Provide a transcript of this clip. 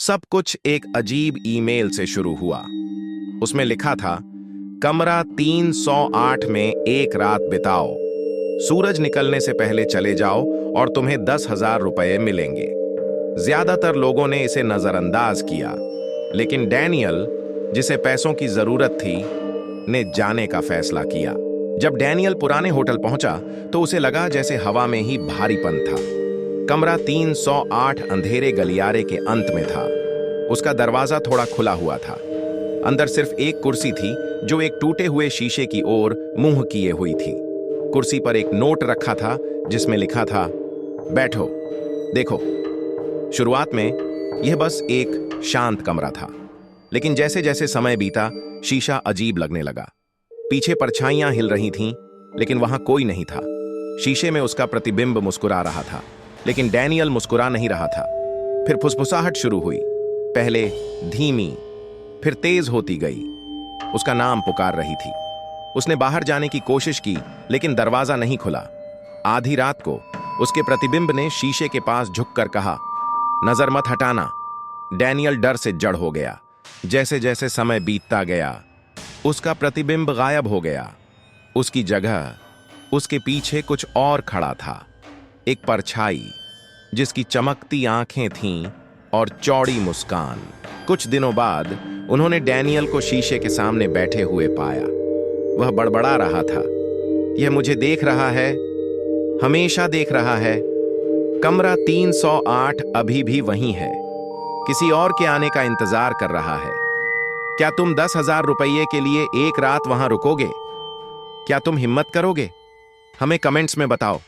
सब कुछ एक अजीब ईमेल से शुरू हुआ। उसमें लिखा था, कमरा 308 में एक रात बिताओ, सूरज निकलने से पहले चले जाओ और तुम्हें 10,000 रुपये मिलेंगे। ज्यादातर लोगों ने इसे नजरअंदाज किया, लेकिन डैनियल, जिसे पैसों की जरूरत थी, ने जाने का फैसला किया। जब डैनियल पुराने होटल पहुंचा तो उसे लगा जैसे हवा में ही भारीपन था। कमरा 308 अंधेरे गलियारे के अंत में था। उसका दरवाजा थोड़ा खुला हुआ था। अंदर सिर्फ एक कुर्सी थी जो एक टूटे हुए शीशे की ओर मुंह किए हुई थी। कुर्सी पर एक नोट रखा था जिसमें लिखा था, बैठो, देखो। शुरुआत में यह बस एक शांत कमरा था, लेकिन जैसे जैसे समय बीता शीशा अजीब लगने लगा। पीछे परछाइयां हिल रही थीं, लेकिन वहां कोई नहीं था। शीशे में उसका प्रतिबिंब मुस्कुरा रहा था, लेकिन डैनियल मुस्कुरा नहीं रहा था। फिर फुसफुसाहट शुरू हुई, पहले धीमी, फिर तेज होती गई। उसका नाम पुकार रही थी। उसने बाहर जाने की कोशिश की, लेकिन दरवाजा नहीं खुला। आधी रात को उसके प्रतिबिंब ने शीशे के पास झुककर कहा, नजर मत हटाना। डैनियल डर से जड़ हो गया। जैसे जैसे समय बीतता गया, उसका प्रतिबिंब गायब हो गया। उसकी जगह उसके पीछे कुछ और खड़ा था, एक परछाई जिसकी चमकती आंखें थीं और चौड़ी मुस्कान। कुछ दिनों बाद उन्होंने डैनियल को शीशे के सामने बैठे हुए पाया। वह बड़बड़ा रहा था, यह मुझे देख रहा है, हमेशा देख रहा है। कमरा 308 अभी भी वहीं है, किसी और के आने का इंतजार कर रहा है। क्या तुम 10,000 रुपये के लिए एक रात वहां रुकोगे? क्या तुम हिम्मत करोगे? हमें कमेंट्स में बताओ।